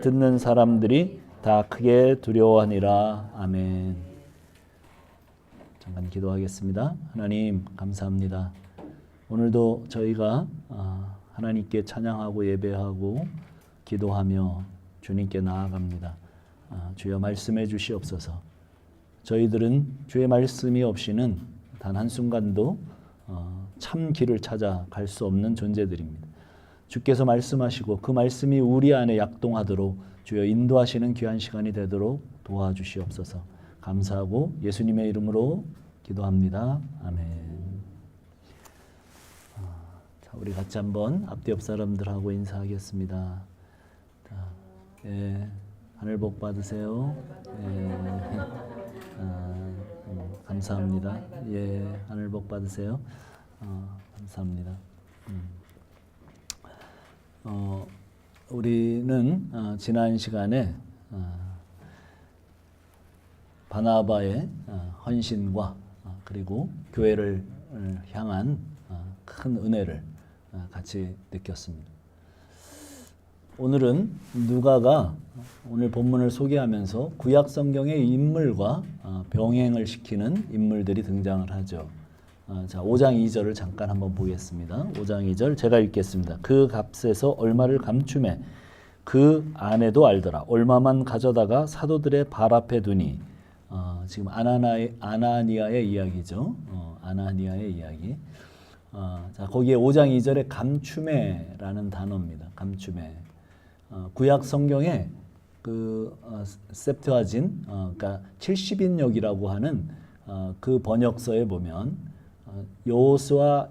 듣는 사람들이 다 크게 두려워하니라. 아멘. 잠깐 기도하겠습니다. 하나님 감사합니다. 오늘도 저희가 하나님께 찬양하고 예배하고 기도하며 주님께 나아갑니다. 주여 말씀해 주시옵소서. 저희들은 주의 말씀이 없이는 단 한순간도 참 길을 찾아 갈 수 없는 존재들입니다. 주께서 말씀하시고 그 말씀이 우리 안에 약동하도록 주여 인도하시는 귀한 시간이 되도록 도와주시옵소서. 감사하고 예수님의 이름으로 기도합니다. 아멘. 자, 우리 같이 한번 앞뒤 옆 사람들하고 인사하겠습니다. 자, 예, 하늘 복 받으세요. 예, 감사합니다. 예, 하늘 복 받으세요. 감사합니다. 우리는 지난 시간에 바나바의 헌신과 그리고 교회를 향한 큰 은혜를 같이 느꼈습니다. 오늘은 누가가 오늘 본문을 소개하면서 구약 성경의 인물과 병행을 시키는 인물들이 등장을 하죠. 자, 5장 2절을 잠깐 한번 보겠습니다. 5장 2절 제가 읽겠습니다. 그 값에서 얼마를 감추매 그 아내도 알더라. 얼마만 가져다가 사도들의 발 앞에 두니. 지금 아나니아의 이야기죠. 아나니아의 이야기. 자, 거기에 5장 2절에 감추매라는 단어입니다. 감추매. 구약 성경에 그 septuagint, 그러니까 70인역이라고 하는 그 번역서에 보면 여호수아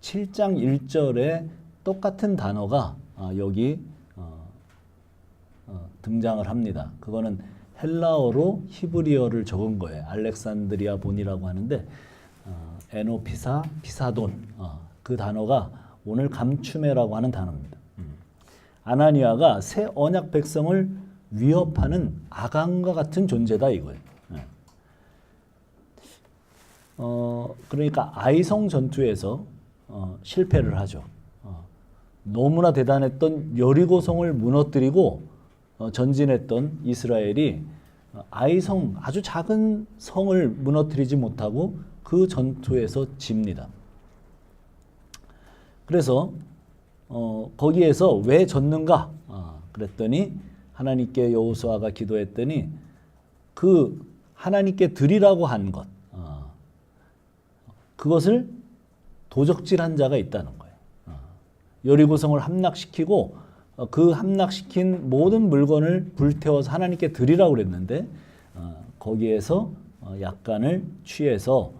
7장 1절에 똑같은 단어가 여기 등장을 합니다. 그거는 헬라어로 히브리어를 적은 거예요. 알렉산드리아 본이라고 하는데 에노피사 피사돈, 그 단어가 오늘 감추매라고 하는 단어입니다. 아나니아가 새 언약 백성을 위협하는 아간과 같은 존재다 이거예요. 그러니까 아이성 전투에서 실패를 하죠. 너무나 대단했던 여리고성을 무너뜨리고 전진했던 이스라엘이 아이성, 아주 작은 성을 무너뜨리지 못하고 그 전투에서 집니다. 그래서 거기에서 왜 졌는가? 그랬더니 하나님께 여호수아가 기도했더니 그 하나님께 드리라고 한 것, 그것을 도적질한 자가 있다는 거예요. 여리고성을 함락시키고 그 함락시킨 모든 물건을 불태워서 하나님께 드리라고 그랬는데 거기에서 약간을 취해서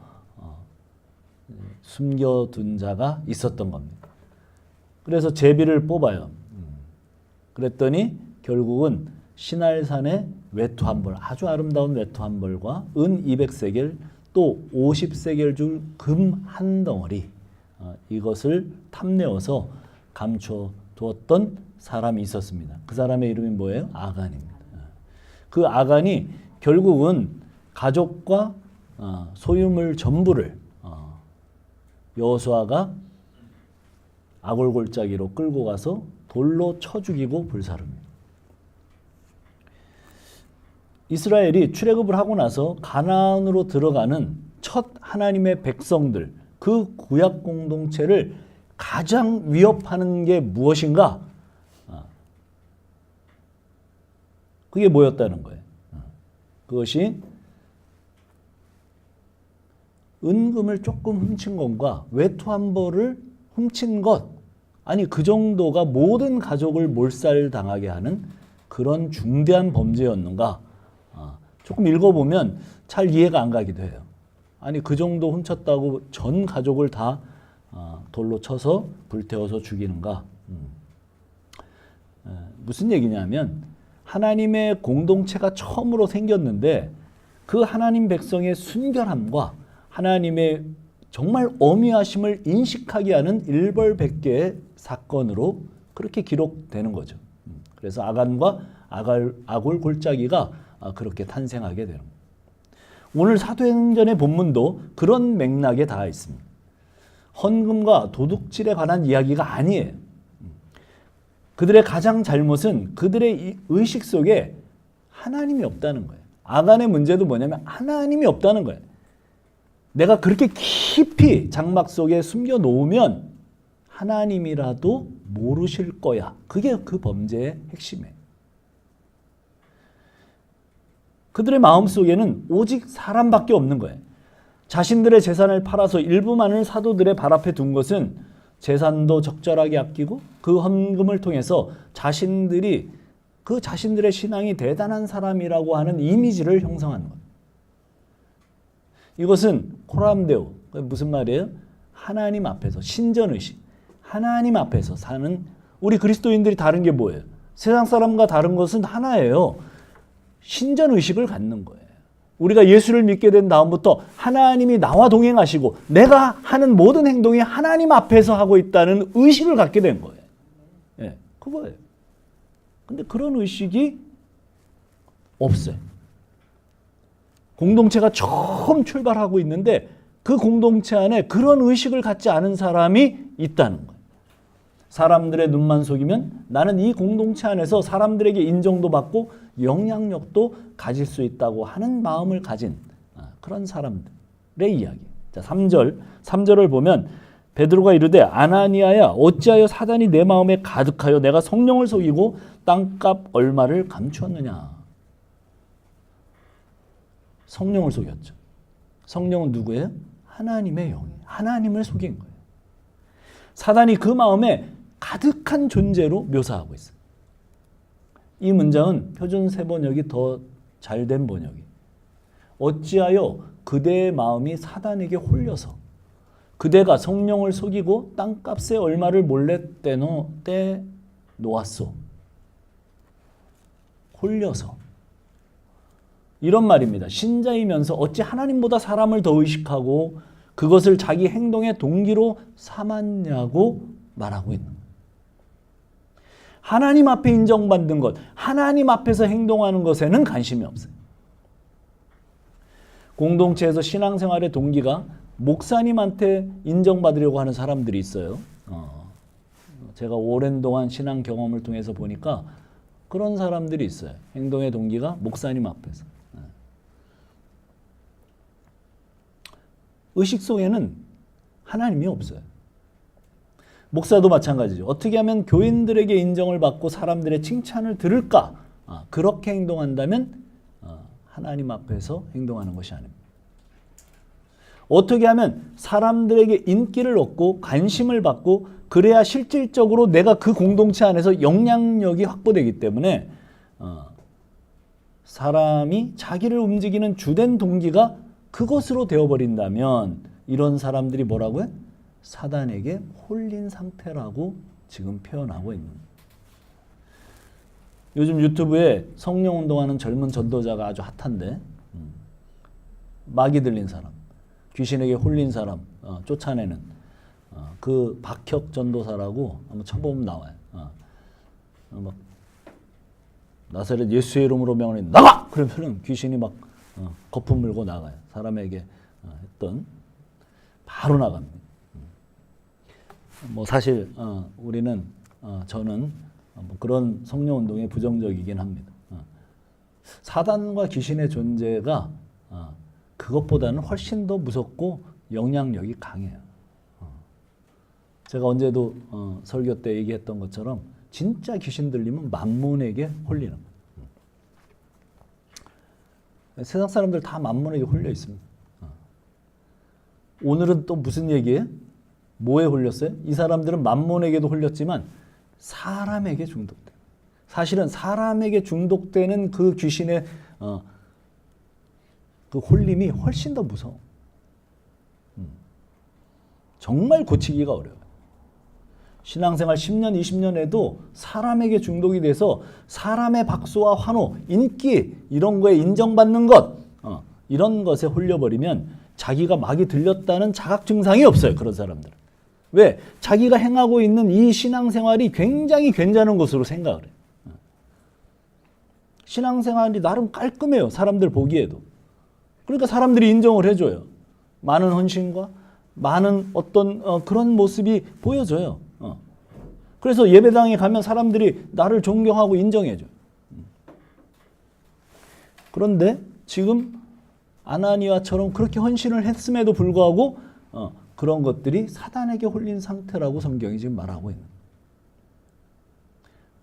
숨겨둔 자가 있었던 겁니다. 그래서 제비를 뽑아요. 그랬더니 결국은 시날산의 외투 한 벌, 아주 아름다운 외투 한 벌과 은 200세겔 또 50세겔 줄 금 한 덩어리, 이것을 탐내어서 감춰 두었던 사람이 있었습니다. 그 사람의 이름이 뭐예요? 아간입니다. 그 아간이 결국은 가족과 소유물 전부를 여호수아가 아골골짜기로 끌고 가서 돌로 쳐 죽이고 불사릅니다. 이스라엘이 출애굽을 하고 나서 가나안으로 들어가는 첫 하나님의 백성들, 그 구약 공동체를 가장 위협하는 게 무엇인가? 그게 뭐였다는 거예요. 그것이 은금을 조금 훔친 것과 외투 한 벌을 훔친 것, 아니 그 정도가 모든 가족을 몰살당하게 하는 그런 중대한 범죄였는가? 조금 읽어보면 잘 이해가 안 가기도 해요. 아니 그 정도 훔쳤다고 전 가족을 다 돌로 쳐서 불태워서 죽이는가? 무슨 얘기냐면 하나님의 공동체가 처음으로 생겼는데 그 하나님 백성의 순결함과 하나님의 정말 어미하심을 인식하게 하는 일벌백계의 사건으로 그렇게 기록되는 거죠. 그래서 아간과 아골 골짜기가 그렇게 탄생하게 되는 거예요. 오늘 사도행전의 본문도 그런 맥락에 닿아 있습니다. 헌금과 도둑질에 관한 이야기가 아니에요. 그들의 가장 잘못은 그들의 이 의식 속에 하나님이 없다는 거예요. 아간의 문제도 뭐냐면 하나님이 없다는 거예요. 내가 그렇게 깊이 장막 속에 숨겨 놓으면 하나님이라도 모르실 거야. 그게 그 범죄의 핵심이에요. 그들의 마음속에는 오직 사람밖에 없는 거예요. 자신들의 재산을 팔아서 일부만을 사도들의 발 앞에 둔 것은 재산도 적절하게 아끼고 그 헌금을 통해서 자신들이 그 자신들의 신앙이 대단한 사람이라고 하는 이미지를 형성하는 거예요. 이것은 코람데오, 무슨 말이에요? 하나님 앞에서 신전의식, 하나님 앞에서 사는 우리 그리스도인들이 다른 게 뭐예요? 세상 사람과 다른 것은 하나예요. 신전의식을 갖는 거예요. 우리가 예수를 믿게 된 다음부터 하나님이 나와 동행하시고 내가 하는 모든 행동이 하나님 앞에서 하고 있다는 의식을 갖게 된 거예요. 예, 그거예요. 근데 그런 의식이 없어요. 공동체가 처음 출발하고 있는데 그 공동체 안에 그런 의식을 갖지 않은 사람이 있다는 거예요. 사람들의 눈만 속이면 나는 이 공동체 안에서 사람들에게 인정도 받고 영향력도 가질 수 있다고 하는 마음을 가진 그런 사람들의 이야기. 자, 3절을 보면 베드로가 이르되 아나니아야 어찌하여 사단이 내 마음에 가득하여 내가 성령을 속이고 땅값 얼마를 감추었느냐. 성령을 속였죠. 성령은 누구예요? 하나님의 영이에요. 하나님을 속인 거예요. 사단이 그 마음에 가득한 존재로 묘사하고 있어요. 이 문장은 표준 세번역이 더 잘된 번역이. 어찌하여 그대의 마음이 사단에게 홀려서 그대가 성령을 속이고 땅값에 얼마를 몰래 떼놓았소. 홀려서. 이런 말입니다. 신자이면서 어찌 하나님보다 사람을 더 의식하고 그것을 자기 행동의 동기로 삼았냐고 말하고 있는 거예요. 하나님 앞에 인정받는 것, 하나님 앞에서 행동하는 것에는 관심이 없어요. 공동체에서 신앙생활의 동기가 목사님한테 인정받으려고 하는 사람들이 있어요. 제가 오랜 동안 신앙 경험을 통해서 보니까 그런 사람들이 있어요. 행동의 동기가 목사님 앞에서. 의식 속에는 하나님이 없어요. 목사도 마찬가지죠. 어떻게 하면 교인들에게 인정을 받고 사람들의 칭찬을 들을까? 그렇게 행동한다면 하나님 앞에서 행동하는 것이 아닙니다. 어떻게 하면 사람들에게 인기를 얻고 관심을 받고 그래야 실질적으로 내가 그 공동체 안에서 영향력이 확보되기 때문에 사람이 자기를 움직이는 주된 동기가 그것으로 되어버린다면 이런 사람들이 뭐라고요? 사단에게 홀린 상태라고 지금 표현하고 있는 거예요. 요즘 유튜브에 성령 운동하는 젊은 전도자가 아주 핫한데 마귀 들린 사람, 귀신에게 홀린 사람 쫓아내는 그 박혁 전도사라고 한번 쳐보면 나와요. 막 나사렛 예수의 이름으로 명하니 나가! 그러면 귀신이 막 거품 물고 나가요. 사람에게 했던 바로 나갑니다. 뭐 사실 우리는 저는 뭐 그런 성령 운동에 부정적이긴 합니다. 사단과 귀신의 존재가 그것보다는 훨씬 더 무섭고 영향력이 강해요. 제가 언제도 설교 때 얘기했던 것처럼 진짜 귀신 들리면 만몬에게 홀리는 거예요. 세상 사람들 다 만몬에게 홀려 있습니다. 오늘은 또 무슨 얘기예요? 뭐에 홀렸어요? 이 사람들은 만몬에게도 홀렸지만 사람에게 중독돼. 사실은 사람에게 중독되는 그 귀신의 그 홀림이 훨씬 더 무서워. 정말 고치기가 어려워요. 신앙생활 10년, 20년 해도 사람에게 중독이 돼서 사람의 박수와 환호, 인기 이런 거에 인정받는 것 이런 것에 홀려버리면 자기가 마귀 들렸다는 자각 증상이 없어요. 그런 사람들은. 왜? 자기가 행하고 있는 이 신앙생활이 굉장히 괜찮은 것으로 생각을 해요. 신앙생활이 나름 깔끔해요. 사람들 보기에도. 그러니까 사람들이 인정을 해줘요. 많은 헌신과 많은 어떤 그런 모습이 보여져요. 그래서 예배당에 가면 사람들이 나를 존경하고 인정해줘. 그런데 지금 아나니아처럼 그렇게 헌신을 했음에도 불구하고 그런 것들이 사단에게 홀린 상태라고 성경이 지금 말하고 있는 거예요.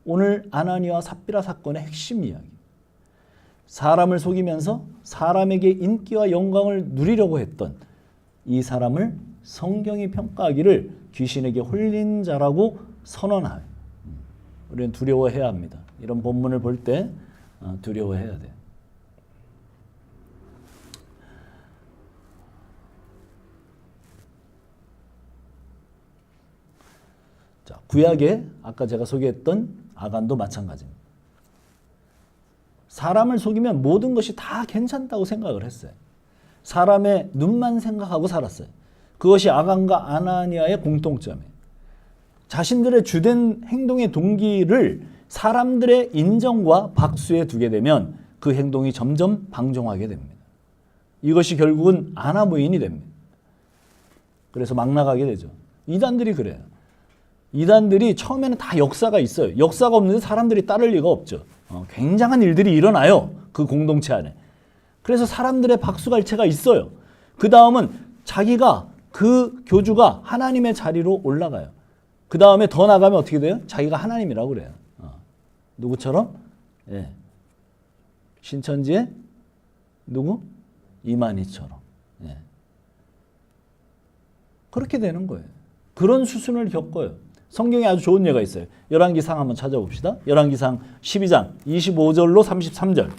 오늘 아나니아와 삽비라 사건의 핵심 이야기. 사람을 속이면서 사람에게 인기와 영광을 누리려고 했던 이 사람을 성경이 평가하기를 귀신에게 홀린 자라고 선언하여 우리는 두려워해야 합니다. 이런 본문을 볼 때 두려워해야 돼요. 자, 구약에 아까 제가 소개했던 아간도 마찬가지입니다. 사람을 속이면 모든 것이 다 괜찮다고 생각을 했어요. 사람의 눈만 생각하고 살았어요. 그것이 아간과 아나니아의 공통점이에요. 자신들의 주된 행동의 동기를 사람들의 인정과 박수에 두게 되면 그 행동이 점점 방종하게 됩니다. 이것이 결국은 아나무인이 됩니다. 그래서 막 나가게 되죠. 이단들이 그래요. 이단들이 처음에는 다 역사가 있어요. 역사가 없는데 사람들이 따를 리가 없죠. 굉장한 일들이 일어나요. 그 공동체 안에. 그래서 사람들의 박수갈채가 있어요. 그 다음은 자기가 그 교주가 하나님의 자리로 올라가요. 그 다음에 더 나가면 어떻게 돼요? 자기가 하나님이라고 그래요. 누구처럼? 예. 신천지의 누구? 이만희처럼. 예. 그렇게 되는 거예요. 그런 수순을 겪어요. 성경에 아주 좋은 예가 있어요. 열왕기상 한번 찾아봅시다. 열왕기상 12장 25절로 33절.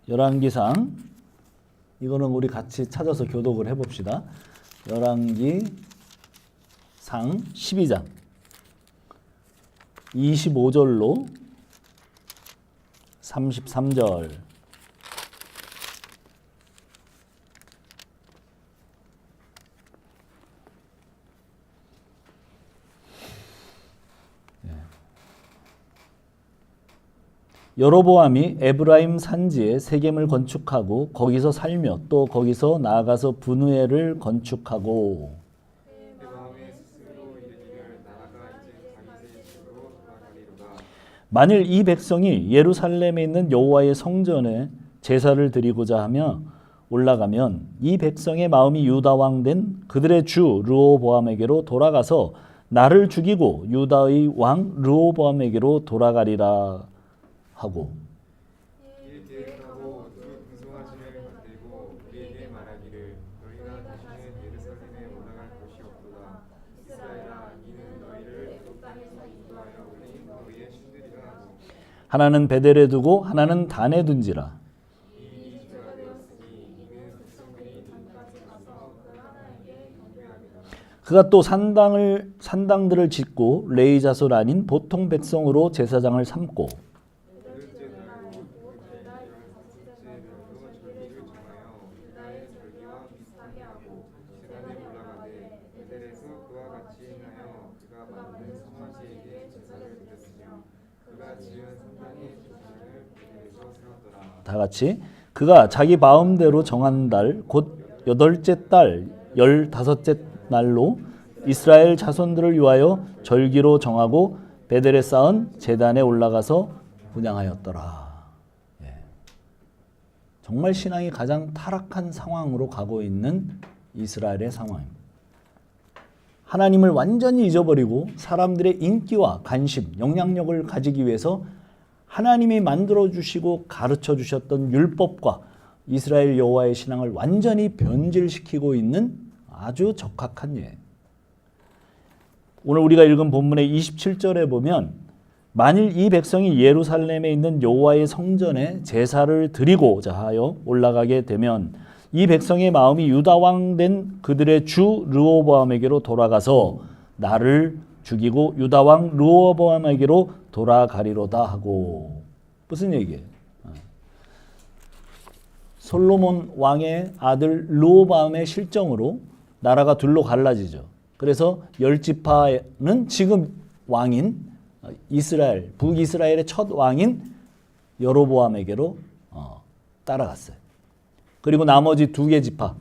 열왕기상 이거는 우리 같이 찾아서 교독을 해봅시다. 열왕기상 12장 25절로 33절. 여로보암이 에브라임 산지에 세겜을 건축하고 거기서 살며 또 거기서 나아가서 분우엘을 건축하고 만일 이 백성이 예루살렘에 있는 여호와의 성전에 제사를 드리고자 하며 올라가면 이 백성의 마음이 유다 왕 된 그들의 주 르호보암에게로 돌아가서 나를 죽이고 유다의 왕 르호보암에게로 돌아가리라 하고 이 계획하고 두 군송아지를 만들고 우리에게 말하기를 너희가 다시는 예루살렘에 올라갈 곳이 없도다. 이스라엘아, 이는 너희를 애굽 땅에서 인도하여 올린 너희의 신들이라 하고 하나는 베델에 두고 하나는 단에 둔지라. 이 주가 되었으니 이는 백성들이 단까지 가서 그 하나에게 경배하리라. 그가 또 산당들을 짓고 레위 자손 아닌 보통 백성으로 제사장을 삼고 다 같이 그가 자기 마음대로 정한 달 곧 8째 달 15째 날로 이스라엘 자손들을 위하여 절기로 정하고 베델에 쌓은 제단에 올라가서 분향하였더라. 예. 정말 신앙이 가장 타락한 상황으로 가고 있는 이스라엘의 상황입니다. 하나님을 완전히 잊어버리고 사람들의 인기와 관심, 영향력을 가지기 위해서 하나님이 만들어주시고 가르쳐주셨던 율법과 이스라엘 여호와의 신앙을 완전히 변질시키고 있는 아주 적합한 예예요. 오늘 우리가 읽은 본문의 27절에 보면 만일 이 백성이 예루살렘에 있는 여호와의 성전에 제사를 드리고자 하여 올라가게 되면 이 백성의 마음이 유다 왕 된 그들의 주 르호보암에게로 돌아가서 나를 죽이고 유다 왕 르호보암에게로 돌아가리로다 하고. 무슨 얘기예요? 솔로몬 왕의 아들 르호보암의 실정으로 나라가 둘로 갈라지죠. 그래서 10지파는 지금 왕인 이스라엘, 북이스라엘의 첫 왕인 여로보암에게로 따라갔어요. 그리고 나머지 두 개 지파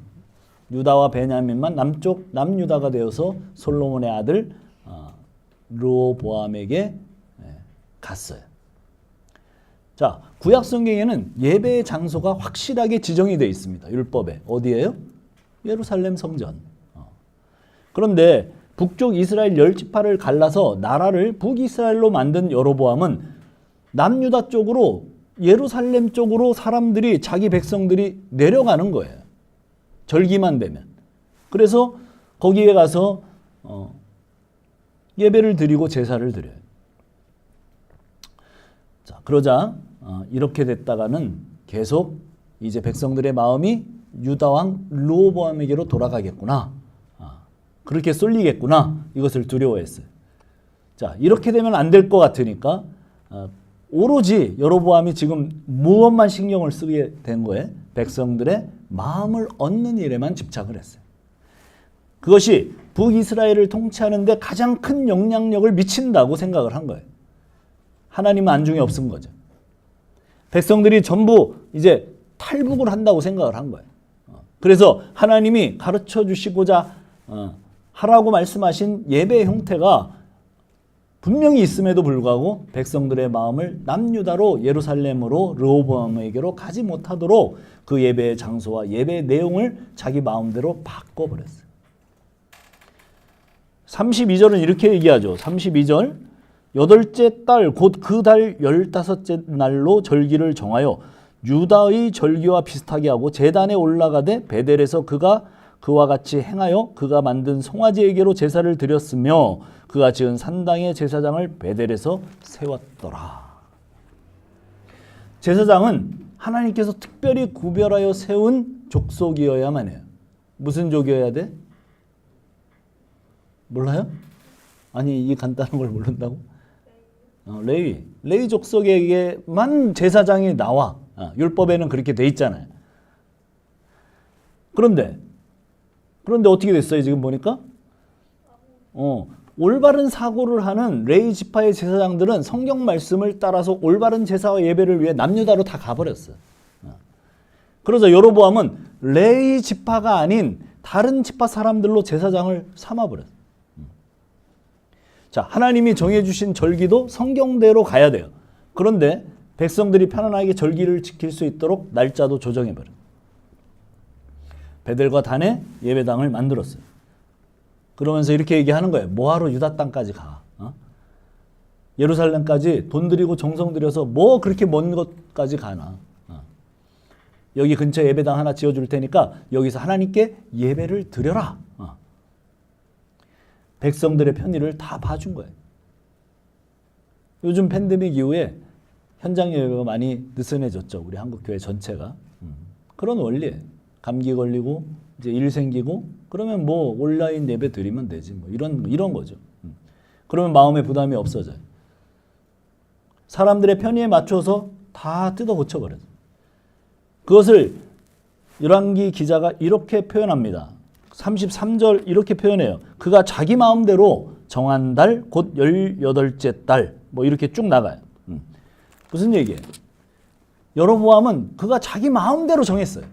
유다와 베냐민만 남쪽 남유다가 되어서 솔로몬의 아들 르호보암에게 갔어요. 자, 구약 성경에는 예배의 장소가 확실하게 지정이 되어 있습니다. 율법에. 어디예요? 예루살렘 성전. 그런데 북쪽 이스라엘 10지파를 갈라서 나라를 북이스라엘로 만든 여로보암은 남유다 쪽으로 예루살렘 쪽으로 사람들이 자기 백성들이 내려가는 거예요. 절기만 되면. 그래서 거기에 가서 예배를 드리고 제사를 드려요. 자, 그러자 이렇게 됐다가는 계속 이제 백성들의 마음이 유다 왕 르호보암에게로 돌아가겠구나. 그렇게 쏠리겠구나. 이것을 두려워했어요. 자, 이렇게 되면 안 될 것 같으니까 오로지 여로보암이 지금 무엇만 신경을 쓰게 된 거예요? 백성들의 마음을 얻는 일에만 집착을 했어요. 그것이 북이스라엘을 통치하는 데 가장 큰 영향력을 미친다고 생각을 한 거예요. 하나님은 안중에 없은 거죠. 백성들이 전부 이제 탈북을 한다고 생각을 한 거예요. 그래서 하나님이 가르쳐 주시고자 하라고 말씀하신 예배의 형태가 분명히 있음에도 불구하고 백성들의 마음을 남유다로 예루살렘으로 르호보암에게로 가지 못하도록 그 예배의 장소와 예배의 내용을 자기 마음대로 바꿔버렸어요. 32절은 이렇게 얘기하죠. 32절 여덟째 달 곧 그 달 15째 날로 절기를 정하여 유다의 절기와 비슷하게 하고 제단에 올라가되 베델에서 그와 같이 행하여 그가 만든 송아지에게로 제사를 드렸으며 그가 지은 산당의 제사장을 베델에서 세웠더라. 제사장은 하나님께서 특별히 구별하여 세운 족속이어야만 해요. 무슨 족이어야 돼? 몰라요? 아니, 이 간단한 걸 모른다고? 레위 족속에게만 제사장이 나와. 율법에는 그렇게 돼 있잖아요. 그런데 어떻게 됐어요? 지금 보니까 올바른 사고를 하는 레위 지파의 제사장들은 성경 말씀을 따라서 올바른 제사와 예배를 위해 남유다로 다 가버렸어요. 그러자 여로보암은 레위 지파가 아닌 다른 지파 사람들로 제사장을 삼아버렸어요. 자, 하나님이 정해주신 절기도 성경대로 가야 돼요. 그런데 백성들이 편안하게 절기를 지킬 수 있도록 날짜도 조정해버려요. 베델과 단에 예배당을 만들었어요. 그러면서 이렇게 얘기하는 거예요. 뭐하러 유다 땅까지 가? 예루살렘까지 돈 들이고 정성 들여서 뭐 그렇게 먼 곳까지 가나? 여기 근처에 예배당 하나 지어줄 테니까 여기서 하나님께 예배를 드려라. 백성들의 편의를 다 봐준 거예요. 요즘 팬데믹 이후에 현장 예배가 많이 느슨해졌죠. 우리 한국교회 전체가. 그런 원리예요. 감기 걸리고 이제 일 생기고 그러면 뭐 온라인 예배 드리면 되지. 뭐 이런 거죠. 그러면 마음의 부담이 없어져요. 사람들의 편의에 맞춰서 다 뜯어 고쳐버려요. 그것을 열왕기 기자가 이렇게 표현합니다. 33절 이렇게 표현해요. 그가 자기 마음대로 정한 달 곧 18째 달 뭐 이렇게 쭉 나가요. 무슨 얘기예요? 여로보암은 그가 자기 마음대로 정했어요.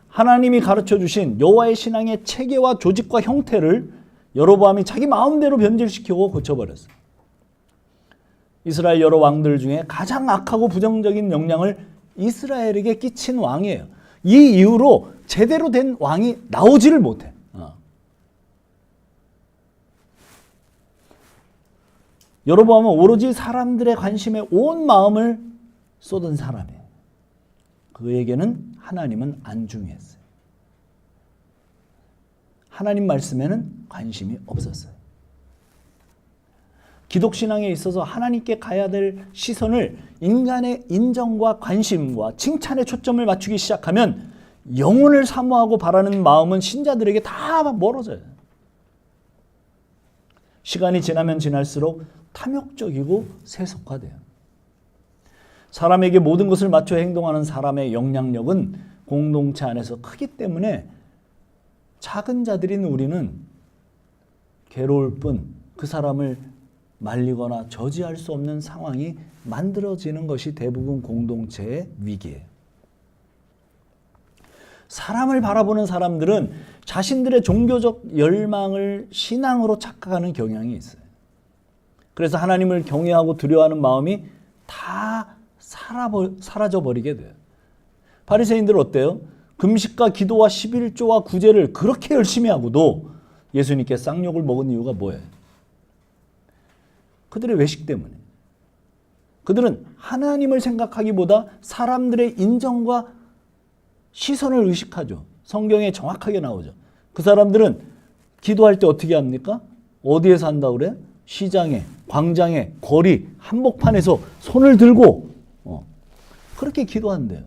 하나님이 가르쳐 주신 여호와의 신앙의 체계와 조직과 형태를 여로보암이 자기 마음대로 변질시키고 고쳐버렸어요. 이스라엘 여러 왕들 중에 가장 악하고 부정적인 영향을 이스라엘에게 끼친 왕이에요. 이 이후로 제대로 된 왕이 나오지를 못해. 여로보암은 오로지 사람들의 관심에 온 마음을 쏟은 사람이에요. 그에게는 하나님은 안중했어요. 하나님 말씀에는 관심이 없었어요. 기독신앙에 있어서 하나님께 가야 될 시선을 인간의 인정과 관심과 칭찬에 초점을 맞추기 시작하면 영혼을 사모하고 바라는 마음은 신자들에게 다 멀어져요. 시간이 지나면 지날수록 탐욕적이고 세속화돼요. 사람에게 모든 것을 맞춰 행동하는 사람의 영향력은 공동체 안에서 크기 때문에 작은 자들인 우리는 괴로울 뿐 그 사람을 말리거나 저지할 수 없는 상황이 만들어지는 것이 대부분 공동체의 위기예요. 사람을 바라보는 사람들은 자신들의 종교적 열망을 신앙으로 착각하는 경향이 있어요. 그래서 하나님을 경외하고 두려워하는 마음이 다 사라져버리게 돼요. 바리새인들 어때요? 금식과 기도와 11조와 구제를 그렇게 열심히 하고도 예수님께 쌍욕을 먹은 이유가 뭐예요? 그들의 외식 때문에. 그들은 하나님을 생각하기보다 사람들의 인정과 시선을 의식하죠. 성경에 정확하게 나오죠. 그 사람들은 기도할 때 어떻게 합니까? 어디에서 한다고 그래? 시장에, 광장에, 거리, 한복판에서 손을 들고 그렇게 기도한대요.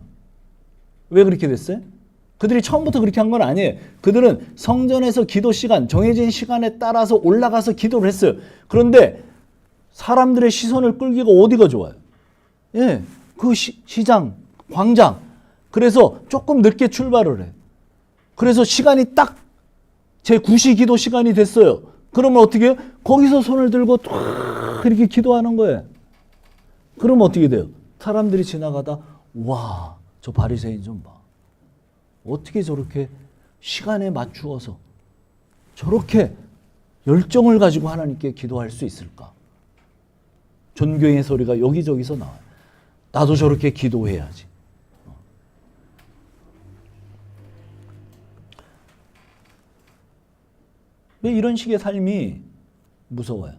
왜 그렇게 됐어요? 그들이 처음부터 그렇게 한 건 아니에요. 그들은 성전에서 기도 시간, 정해진 시간에 따라서 올라가서 기도를 했어요. 그런데 사람들의 시선을 끌기가 어디가 좋아요? 예, 그 시장, 광장. 그래서 조금 늦게 출발을 해. 그래서 시간이 딱 제 9시 기도 시간이 됐어요. 그러면 어떻게 해요? 거기서 손을 들고 탁 이렇게 기도하는 거예요. 그러면 어떻게 돼요? 사람들이 지나가다 와, 저 바리새인 좀 봐. 어떻게 저렇게 시간에 맞추어서 저렇게 열정을 가지고 하나님께 기도할 수 있을까? 존경의 소리가 여기저기서 나와요. 나도 저렇게 기도해야지. 왜 이런 식의 삶이 무서워요?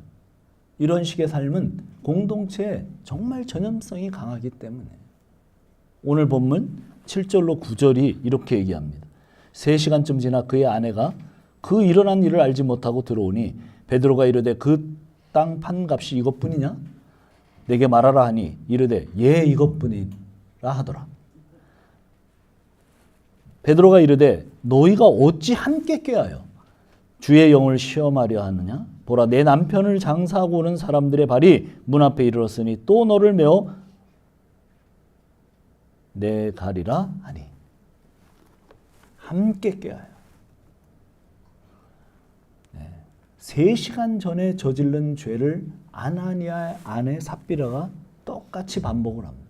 이런 식의 삶은 공동체에 정말 전염성이 강하기 때문에. 오늘 본문 7절로 9절이 이렇게 얘기합니다. 3시간쯤 지나 그의 아내가 그 일어난 일을 알지 못하고 들어오니 베드로가 이르되 그 땅 판 값이 이것뿐이냐? 내게 말하라 하니 이르되 예 이것뿐이라 하더라. 베드로가 이르되 너희가 어찌 함께 꾀하여 주의 영을 시험하려 하느냐? 보라 내 남편을 장사하고 오는 사람들의 발이 문 앞에 이르렀으니 또 너를 메어 내 가리라 하니. 함께 꾀하여. 3시간 전에 저지른 죄를 아나니아의 아내 삽비라가 똑같이 반복을 합니다.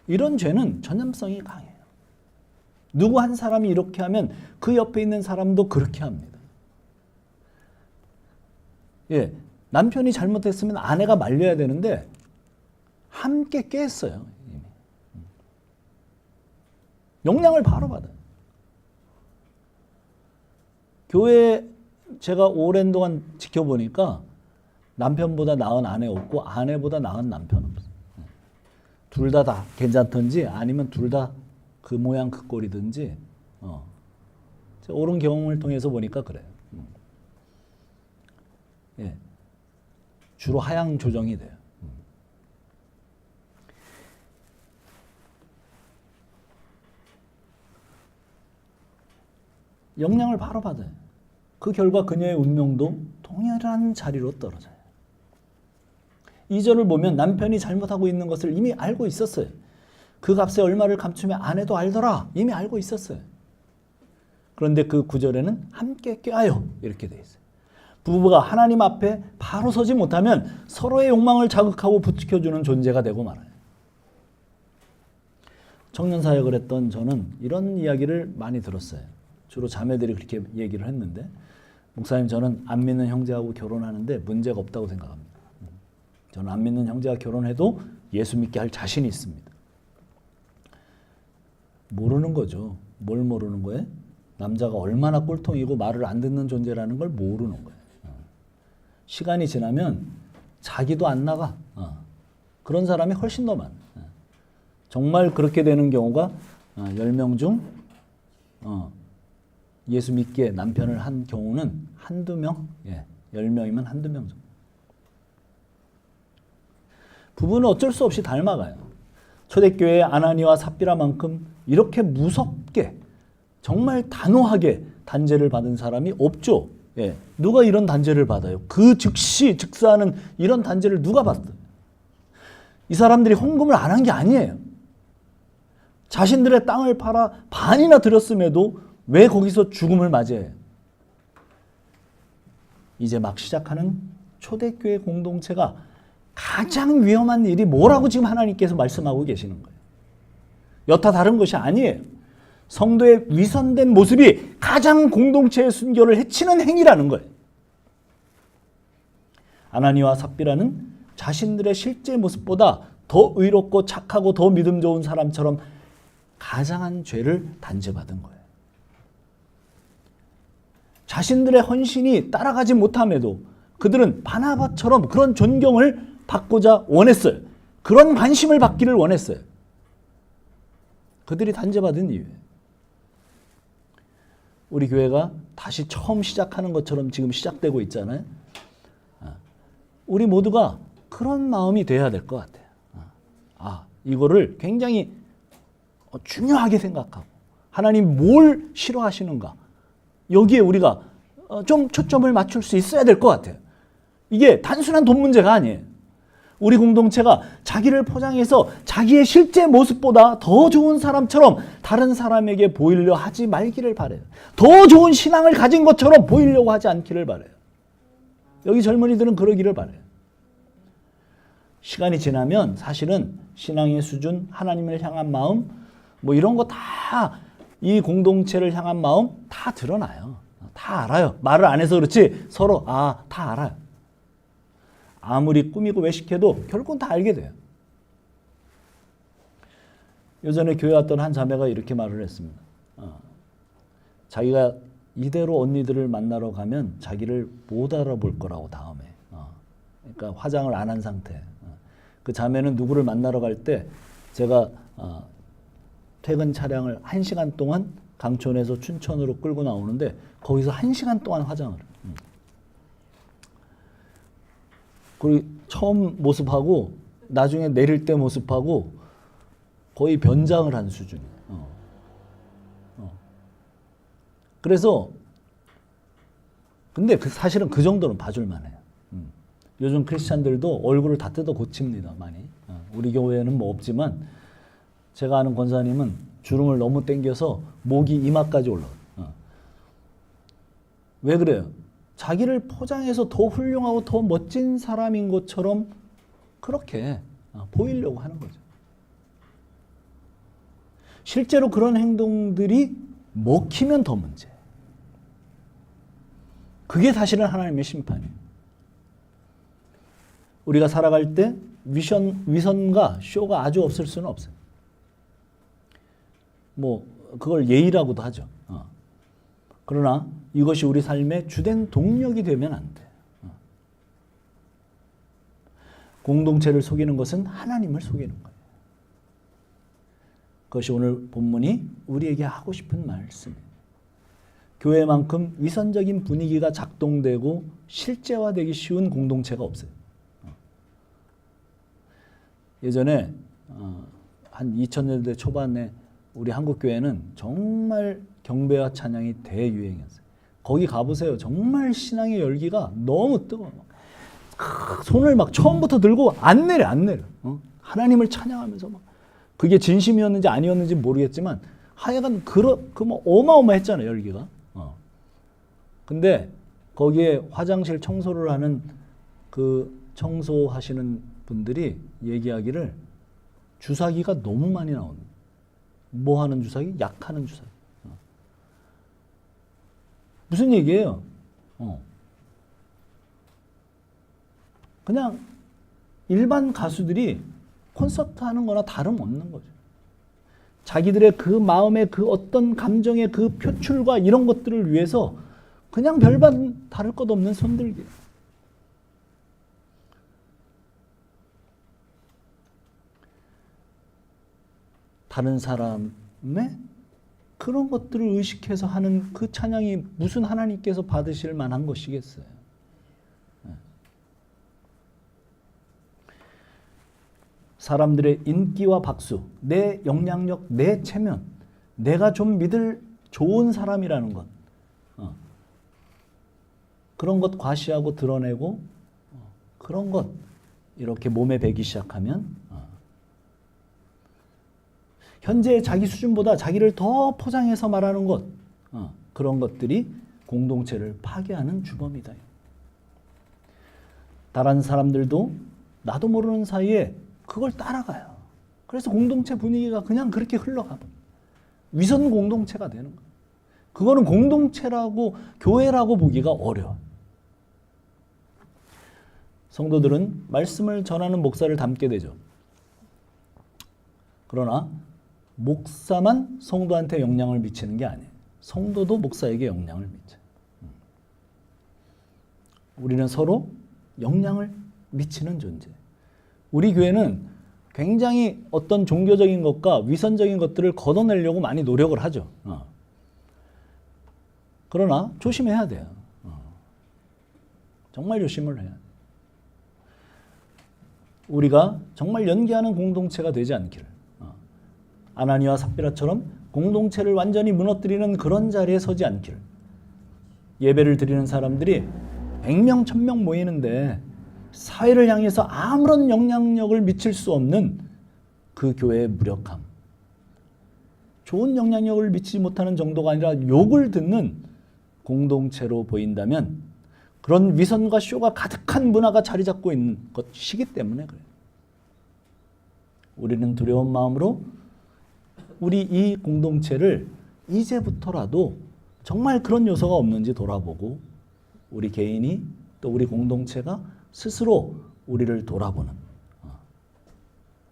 이런 죄는 전염성이 강해요. 누구 한 사람이 이렇게 하면 그 옆에 있는 사람도 그렇게 합니다. 예, 남편이 잘못했으면 아내가 말려야 되는데 함께 깼어요. 영향을 바로 받아요. 교회 제가 오랜 동안 지켜보니까 남편보다 나은 아내 없고 아내보다 나은 남편 없어요. 둘 다 괜찮던지 아니면 둘 다 그 모양 그 꼴이든지 옳은 경험을 통해서 보니까 그래요. 예. 주로 하향 조정이 돼요. 영향을 바로 받아요. 그 결과 그녀의 운명도 동일한 자리로 떨어져요. 2절을 보면 남편이 잘못하고 있는 것을 이미 알고 있었어요. 그 값에 얼마를 감추면 아내도 알더라. 이미 알고 있었어요. 그런데 그 9절에는 함께 꾀하여 이렇게 되어 있어요. 부부가 하나님 앞에 바로 서지 못하면 서로의 욕망을 자극하고 부추겨주는 존재가 되고 말아요. 청년 사역을 했던 저는 이런 이야기를 많이 들었어요. 주로 자매들이 그렇게 얘기를 했는데 목사님 저는 안 믿는 형제하고 결혼하는데 문제가 없다고 생각합니다. 저는 안 믿는 형제가 결혼해도 예수 믿게 할 자신이 있습니다. 모르는 거죠. 뭘 모르는 거예요? 남자가 얼마나 꼴통이고 말을 안 듣는 존재라는 걸 모르는 거예요. 시간이 지나면 자기도 안 나가. 그런 사람이 훨씬 더 많아요. 정말 그렇게 되는 경우가 10명 중 예수 믿게 남편을 한 경우는 한두 명, 10명이면 한두 명 정도. 부부는 어쩔 수 없이 닮아가요. 초대교회의 아나니와 삽비라만큼 이렇게 무섭게 정말 단호하게 단죄를 받은 사람이 없죠. 누가 이런 단죄를 받아요? 그 즉시 즉사하는 이런 단죄를 누가 받아요? 이 사람들이 헌금을 안 한 게 아니에요. 자신들의 땅을 팔아 반이나 들였음에도 왜 거기서 죽음을 맞이해요? 이제 막 시작하는 초대교회 공동체가 가장 위험한 일이 뭐라고 지금 하나님께서 말씀하고 계시는 거예요. 여타 다른 것이 아니에요. 성도의 위선된 모습이 가장 공동체의 순결을 해치는 행위라는 거예요. 아나니와 삽비라는 자신들의 실제 모습보다 더 의롭고 착하고 더 믿음 좋은 사람처럼 가장한 죄를 단죄받은 거예요. 자신들의 헌신이 따라가지 못함에도 그들은 바나바처럼 그런 존경을 받고자 원했어요. 그런 관심을 받기를 원했어요. 그들이 단죄받은 이유예요. 우리 교회가 다시 처음 시작하는 것처럼 지금 시작되고 있잖아요. 우리 모두가 그런 마음이 돼야 될 것 같아요. 이거를 굉장히 중요하게 생각하고 하나님 뭘 싫어하시는가 여기에 우리가 좀 초점을 맞출 수 있어야 될 것 같아요. 이게 단순한 돈 문제가 아니에요. 우리 공동체가 자기를 포장해서 자기의 실제 모습보다 더 좋은 사람처럼 다른 사람에게 보이려 하지 말기를 바라요. 더 좋은 신앙을 가진 것처럼 보이려고 하지 않기를 바라요. 여기 젊은이들은 그러기를 바라요. 시간이 지나면 사실은 신앙의 수준, 하나님을 향한 마음 뭐 이런 거 다 이 공동체를 향한 마음 다 드러나요. 다 알아요. 말을 안 해서 그렇지 서로 다 알아요. 아무리 꾸미고 외식해도 결국은 다 알게 돼요. 예전에 교회 왔던 한 자매가 이렇게 말을 했습니다. 자기가 이대로 언니들을 만나러 가면 자기를 못 알아볼 거라고 다음에. 그러니까 화장을 안 한 상태. 그 자매는 누구를 만나러 갈 때 제가 퇴근 차량을 1시간 동안 강촌에서 춘천으로 끌고 나오는데 거기서 1시간 동안 화장을 해요. 그리고 처음 모습하고 나중에 내릴 때 모습하고 거의 변장을 한 수준이에요. 그래서 근데 사실은 그 정도는 봐줄만 해요. 요즘 크리스찬들도 얼굴을 다 뜯어 고칩니다. 많이. 우리 교회는 뭐 없지만 제가 아는 권사님은 주름을 너무 당겨서 목이 이마까지 올라가요. 왜 그래요? 자기를 포장해서 더 훌륭하고 더 멋진 사람인 것처럼 그렇게 보이려고 하는 거죠. 실제로 그런 행동들이 먹히면 더 문제예요. 그게 사실은 하나님의 심판이에요. 우리가 살아갈 때 위선과 쇼가 아주 없을 수는 없어요. 뭐 그걸 예의라고도 하죠. 그러나 이것이 우리 삶의 주된 동력이 되면 안 돼. 공동체를 속이는 것은 하나님을 속이는 거예요. 그것이 오늘 본문이 우리에게 하고 싶은 말씀이에요. 교회만큼 위선적인 분위기가 작동되고 실제화되기 쉬운 공동체가 없어요. 예전에 한 2000년대 초반에 우리 한국교회는 정말 경배와 찬양이 대유행이었어요. 거기 가보세요. 정말 신앙의 열기가 너무 뜨거워요. 손을 막 처음부터 들고 안 내려. 하나님을 찬양하면서 막 그게 진심이었는지 아니었는지 모르겠지만 하여간 뭐 어마어마했잖아요, 열기가. 근데 거기에 화장실 청소를 하는 그 청소하시는 분들이 얘기하기를 주사기가 너무 많이 나옵니다. 뭐 하는 주사기? 약하는 주사기. 무슨 얘기예요? 그냥 일반 가수들이 콘서트 하는 거나 다름없는 거죠. 자기들의 그 마음의 그 어떤 감정의 그 표출과 이런 것들을 위해서 그냥 별반 다를 것 없는 손들기. 다른 사람의 그런 것들을 의식해서 하는 그 찬양이 무슨 하나님께서 받으실 만한 것이겠어요. 사람들의 인기와 박수, 내 영향력, 내 체면, 내가 좀 믿을 좋은 사람이라는 것, 그런 것 과시하고 드러내고 그런 것 이렇게 몸에 배기 시작하면 현재의 자기 수준보다 자기를 더 포장해서 말하는 것, 그런 것들이 공동체를 파괴하는 주범이다. 다른 사람들도 나도 모르는 사이에 그걸 따라가요. 그래서 공동체 분위기가 그냥 그렇게 흘러가. 위선 공동체가 되는 거예요. 그거는 공동체라고 교회라고 보기가 어려워. 성도들은 말씀을 전하는 목사를 닮게 되죠. 그러나 목사만 성도한테 영향을 미치는 게 아니에요. 성도도 목사에게 영향을 미쳐요. 우리는 서로 영향을 미치는 존재. 우리 교회는 굉장히 어떤 종교적인 것과 위선적인 것들을 걷어내려고 많이 노력을 하죠. 그러나 조심해야 돼요. 정말 조심을 해야 돼요. 우리가 정말 연기하는 공동체가 되지 않기를. 아나니와 삽비라처럼 공동체를 완전히 무너뜨리는 그런 자리에 서지 않기를. 예배를 드리는 사람들이 100명, 1000명 모이는데 사회를 향해서 아무런 영향력을 미칠 수 없는 그 교회의 무력함. 좋은 영향력을 미치지 못하는 정도가 아니라 욕을 듣는 공동체로 보인다면 그런 위선과 쇼가 가득한 문화가 자리 잡고 있는 것이기 때문에 그래요. 우리는 두려운 마음으로 우리 이 공동체를 이제부터라도 정말 그런 요소가 없는지 돌아보고 우리 개인이 또 우리 공동체가 스스로 우리를 돌아보는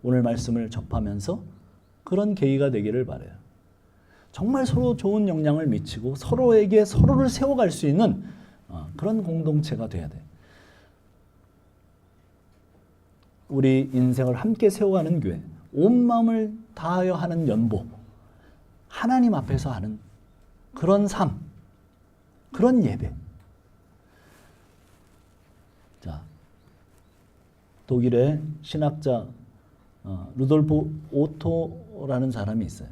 오늘 말씀을 접하면서 그런 계기가 되기를 바라요. 정말 서로 좋은 영향을 미치고 서로에게 서로를 세워갈 수 있는 그런 공동체가 돼야 돼요. 우리 인생을 함께 세워가는 교회, 온 마음을 다하여 하는 연보, 하나님 앞에서 하는 그런 삶, 그런 예배. 자, 독일의 신학자 루돌프 오토라는 사람이 있어요.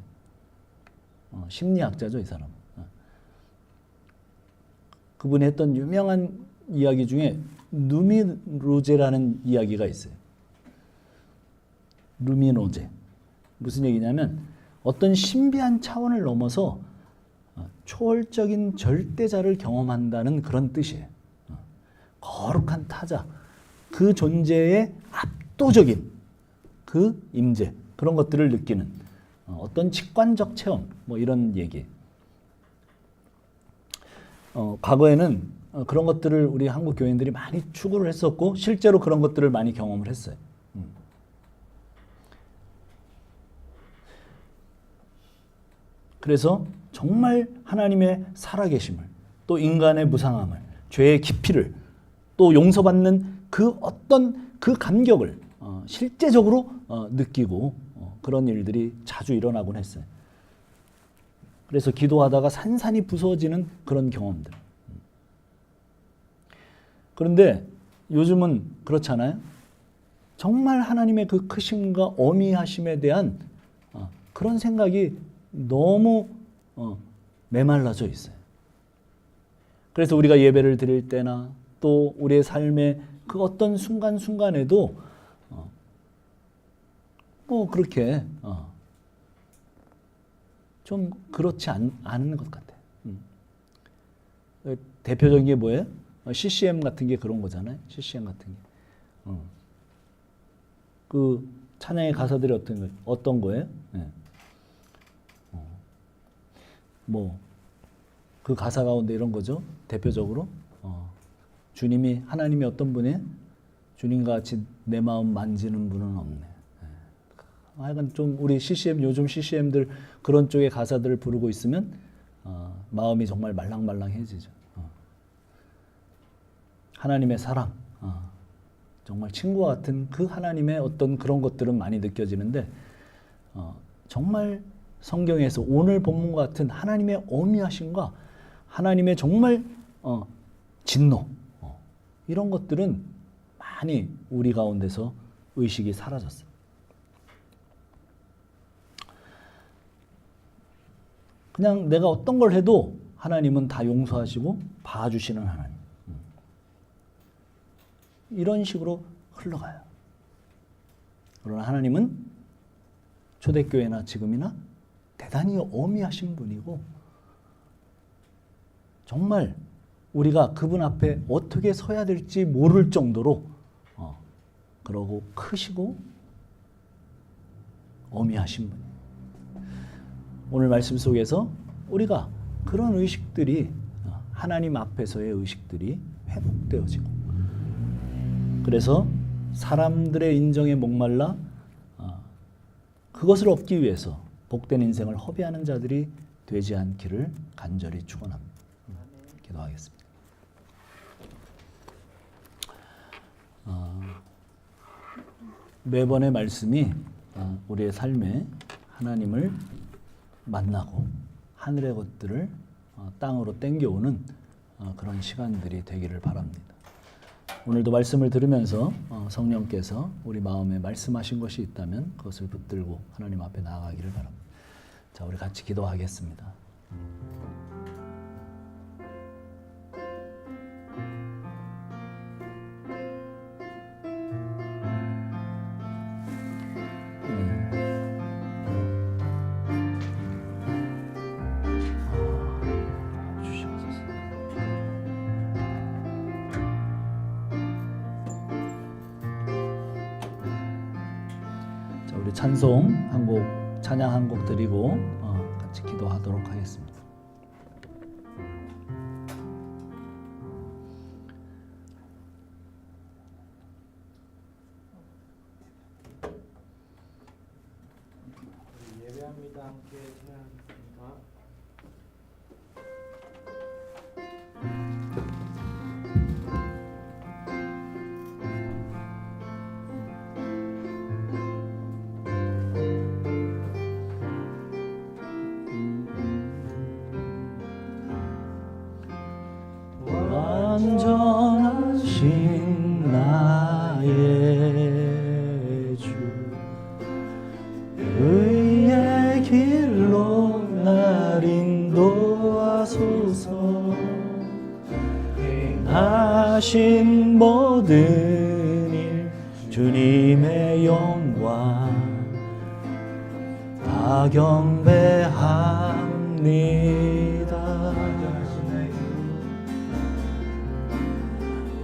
심리학자죠, 이 사람. 그분이 했던 유명한 이야기 중에 루미노제라는 이야기가 있어요. 루미노제. 무슨 얘기냐면 어떤 신비한 차원을 넘어서 초월적인 절대자를 경험한다는 그런 뜻이에요. 거룩한 타자, 그 존재의 압도적인 그 임재, 그런 것들을 느끼는 어떤 직관적 체험, 뭐 이런 얘기. 과거에는 그런 것들을 우리 한국 교인들이 많이 추구를 했었고 실제로 그런 것들을 많이 경험을 했어요. 그래서 정말 하나님의 살아계심을, 또 인간의 무상함을, 죄의 깊이를, 또 용서받는 그 어떤 그 감격을 실제적으로 느끼고 그런 일들이 자주 일어나곤 했어요. 그래서 기도하다가 산산이 부서지는 그런 경험들. 그런데 요즘은 그렇잖아요. 정말 하나님의 그 크심과 어미하심에 대한 그런 생각이 너무 메말라져 있어요. 그래서 우리가 예배를 드릴 때나 또 우리의 삶의 그 어떤 순간순간에도 뭐 그렇게 좀 그렇지 않은 것 같아요. 대표적인 게 뭐예요? CCM 같은 게 그런 거잖아요. CCM 같은 게. 그 찬양의 가사들이 어떤 거예요? 네. 뭐 그 가사 가운데 이런 거죠. 대표적으로 주님이 하나님이 어떤 분이에요? 주님과 같이 내 마음 만지는 분은 없네. 하여간 좀 우리 CCM 요즘 CCM들 그런 쪽의 가사들을 부르고 있으면 마음이 정말 말랑말랑해지죠. 하나님의 사랑, 정말 친구와 같은 그 하나님의 어떤 그런 것들은 많이 느껴지는데 정말 성경에서 오늘 본문과 같은 하나님의 어미하심과 하나님의 정말 진노 이런 것들은 많이 우리 가운데서 의식이 사라졌어요. 그냥 내가 어떤 걸 해도 하나님은 다 용서하시고 봐주시는 하나님. 이런 식으로 흘러가요. 그러나 하나님은 초대교회나 지금이나 대단히 어미하신 분이고 정말 우리가 그분 앞에 어떻게 서야 될지 모를 정도로 그러고 크시고 어미하신 분이에요. 오늘 말씀 속에서 우리가 그런 의식들이 하나님 앞에서의 의식들이 회복되어지고, 그래서 사람들의 인정에 목말라 그것을 얻기 위해서 복된 인생을 허비하는 자들이 되지 않기를 간절히 축원합니다. 기도하겠습니다. 매번의 말씀이 우리의 삶에 하나님을 만나고 하늘의 것들을 땅으로 땡겨오는 그런 시간들이 되기를 바랍니다. 오늘도 말씀을 들으면서 성령께서 우리 마음에 말씀하신 것이 있다면 그것을 붙들고 하나님 앞에 나아가기를 바랍니다. 자, 우리 같이 기도하겠습니다. 우리 찬송 한 곡, 찬양 한 곡 드리고 같이 기도하도록 하겠습니다. 예배합니다. 함께 찬양합니다. 완전하신 나의 주, 의의 길로 날 인도하소서. 행하신 모든 일 주님의 영광 다 경배합니다.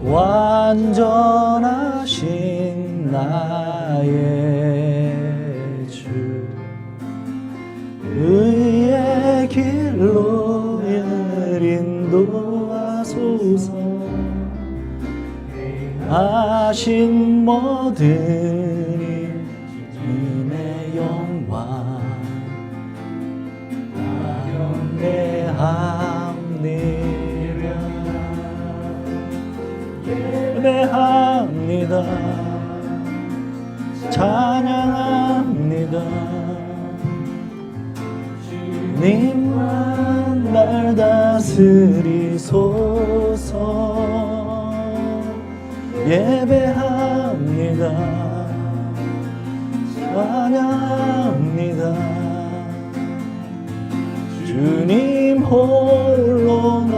완전하신 나의 주, 의의 길로 날 인도하소서. 행하신 모든 일 주님의 영광 다 경배합니다. 예배합니다. 찬양합니다. 주님만 날 다스리소서. 예배합니다. 찬양합니다. 주님 홀로만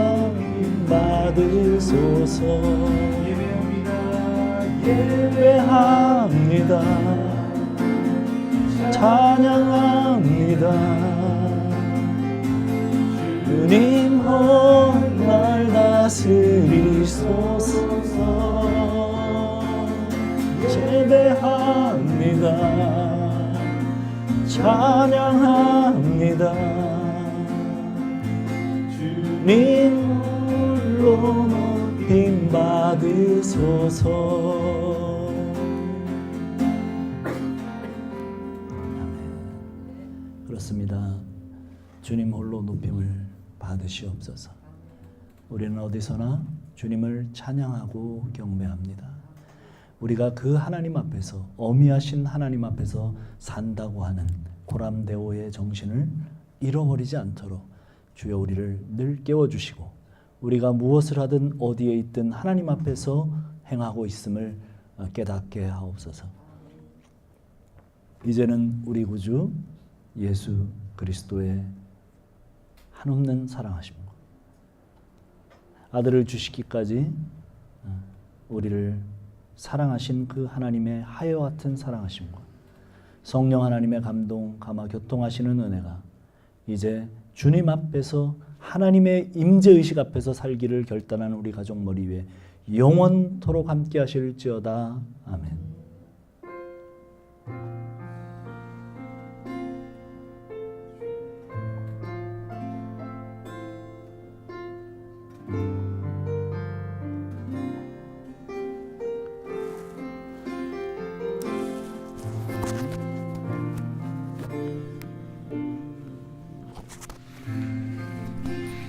받으소서. 예배합니다. 찬양합니다. 주님 홀날 다스리소서. 예배합니다. 찬양합니다. 주님 홀로 높임 받으소서. 그렇습니다. 주님 홀로 높임을 받으시옵소서. 우리는 어디서나 주님을 찬양하고 경배합니다. 우리가 그 하나님 앞에서, 어미하신 하나님 앞에서 산다고 하는 고람대오의 정신을 잃어버리지 않도록 주여 우리를 늘 깨워주시고, 우리가 무엇을 하든 어디에 있든 하나님 앞에서 행하고 있음을 깨닫게 하옵소서. 이제는 우리 구주 예수 그리스도의 한없는 사랑하심과 아들을 주시기까지 우리를 사랑하신 그 하나님의 하여 같은 사랑하심과 성령 하나님의 감동, 감화, 교통하시는 은혜가 이제 주님 앞에서 하나님의 임재의식 앞에서 살기를 결단한 우리 가족 머리 위에 영원토록 함께 하실지어다. 아멘.